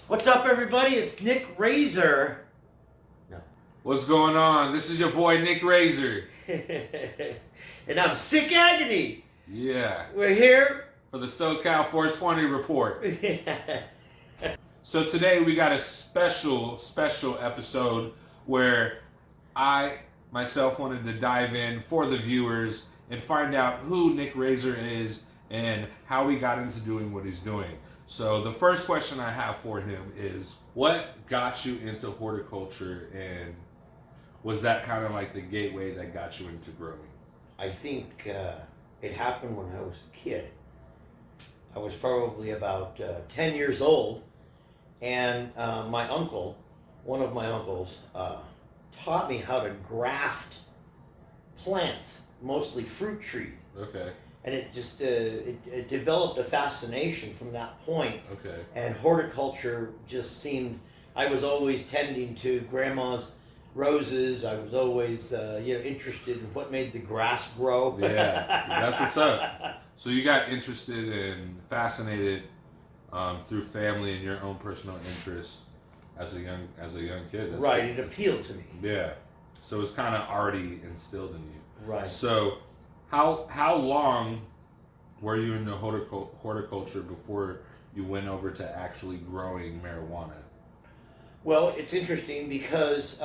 What's up, everybody? It's Nick Razor. No. What's going on? This is your boy Nick Razor. And I'm Sick Agony. Yeah. We're here for the SoCal 420 report. So today we got a special episode where I myself wanted to dive in for the viewers and find out who Nick Razor is and how he got into doing what he's doing. So the first question I have for him is, what got you into horticulture, and was that kind of like the gateway that got you into growing? I think it happened when I was a kid. I was probably about 10 years old, and my uncle, one of my uncles, taught me how to graft plants, mostly fruit trees. Okay. And it just it developed a fascination from that point. Okay. And horticulture just seemed, I was always tending to grandma's roses. I was always interested in what made the grass grow. Yeah, that's what's up. So you got interested and fascinated through family and your own personal interests as a young kid. That's right. It appealed to me. Yeah. So it's kind of already instilled in you. Right. So how long were you into horticulture before you went over to actually growing marijuana? Well, it's interesting because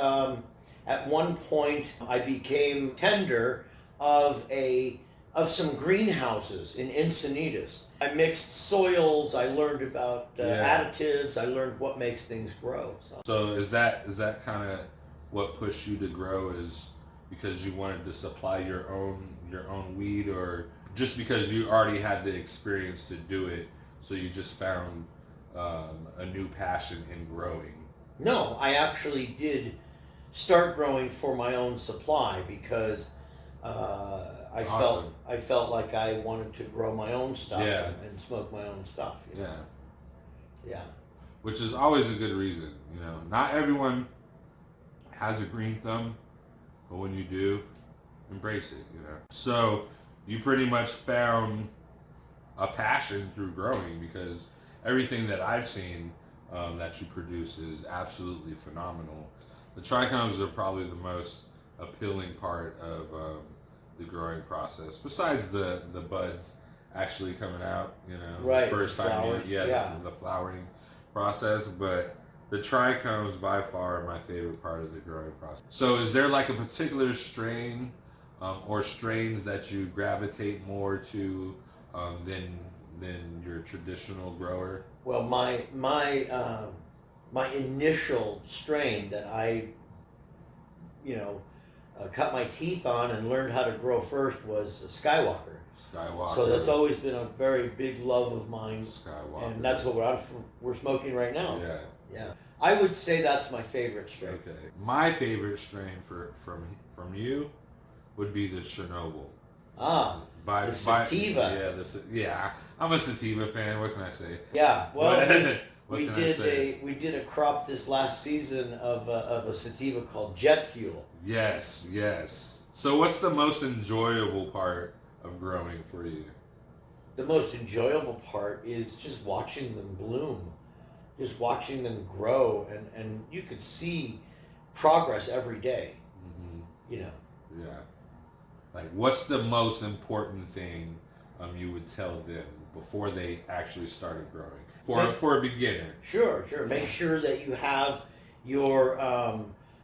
at one point I became tender of some greenhouses in Encinitas. I mixed soils. I learned about additives. I learned what makes things grow. So is that kind of what pushed you to grow? Is because you wanted to supply your own weed, or just because you already had the experience to do it, so you just found a new passion in growing? No, I actually did start growing for my own supply because I felt like I wanted to grow my own stuff and smoke my own stuff. You know? Yeah. Which is always a good reason. Not everyone has a green thumb, but when you do, embrace it. So you pretty much found a passion through growing, because everything that I've seen that you produce is absolutely phenomenal. The trichomes are probably the most appealing part of the growing process, besides the buds actually coming out. Right. First time, the flowering process, but the trichomes by far are my favorite part of the growing process. So is there like a particular strain or strains that you gravitate more to than your traditional grower? Well, my initial strain that I cut my teeth on and learned how to grow first was Skywalker. So that's always been a very big love of mine. Skywalker. And that's what we're smoking right now. Yeah. Yeah. I would say that's my favorite strain. Okay. My favorite strain from you would be the Chernobyl. The sativa. I'm a sativa fan. What can I say? Yeah. Well, we did did a crop this last season of a sativa called Jet Fuel. Yes. So what's the most enjoyable part of growing for you? The most enjoyable part is just watching them bloom, just watching them grow, and you could see progress every day. Mm-hmm. Yeah. Like, what's the most important thing you would tell them before they actually started growing? For a beginner. Sure. Make sure that you have your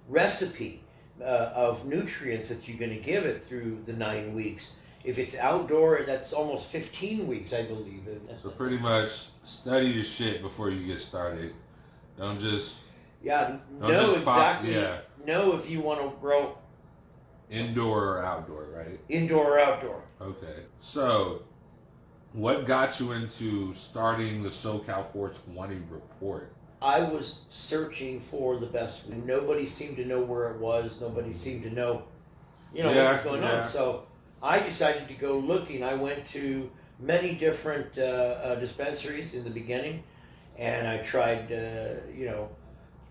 recipe of nutrients that you're going to give it through the 9 weeks. If it's outdoor, that's almost 15 weeks, I believe. So pretty much study your shit before you get started. Don't just... exactly. Know if you want to grow... Indoor or outdoor, right? Indoor or outdoor. Okay. So, what got you into starting the SoCal 420 report? I was searching for the best. Nobody seemed to know where it was. Nobody seemed to know, what was going on. So I decided to go looking. I went to many different dispensaries in the beginning, and I tried,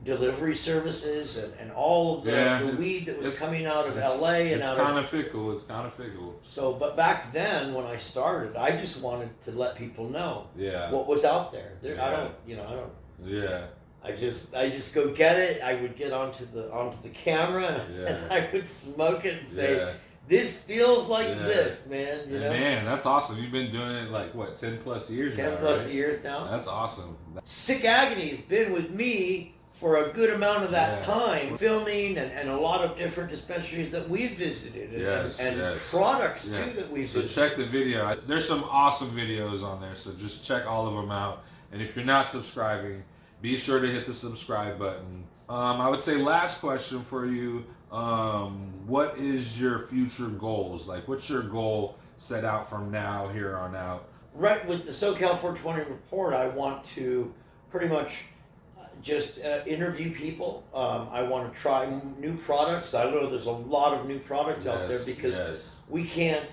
delivery services and all of the weed that was coming out of LA and it's kind of fickle. It's kind of fickle. So, but back then when I started, I just wanted to let people know what was out there. I don't Yeah. I just go get it. I would get onto the camera and I would smoke it and say, "This feels like this, man." You know? Man, that's awesome. You've been doing it like what, 10 plus years now? 10 plus years now. That's awesome. Sick Agony has been with me for a good amount of that time, filming and a lot of different dispensaries that we've visited and products too that we've visited. So check the video. There's some awesome videos on there, so just check all of them out. And if you're not subscribing, be sure to hit the subscribe button. I would say last question for you. What is your future goals? Like, what's your goal set out from now here on out? Right, with the SoCal 420 report, I want to pretty much just interview people. I want to try new products. I know there's a lot of new products out there because we can't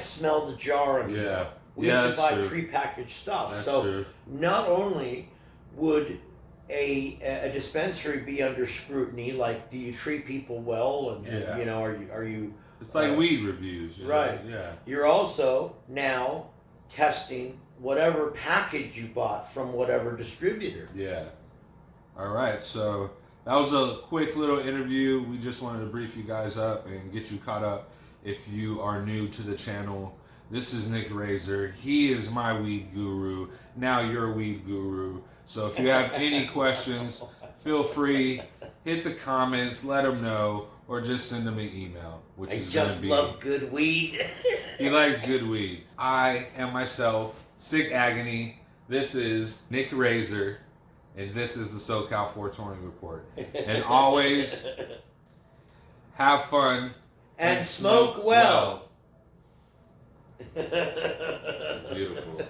smell the jar anymore. We have to buy prepackaged stuff. That's so true. Not only would a dispensary be under scrutiny, like, do you treat people well, and you know, are you? It's like weed reviews, right? Yeah. You're also now testing whatever package you bought from whatever distributor. Yeah. All right, so that was a quick little interview. We just wanted to brief you guys up and get you caught up if you are new to the channel. This is Nick Razor. He is my weed guru. Now you're a weed guru. So if you have any questions, feel free, hit the comments, let him know, or just send him an email, which is going to be... I just love good weed. He likes good weed. I am myself, Sick Agony. This is Nick Razor. And this is the SoCal 420 report. And always have fun and smoke well. Beautiful.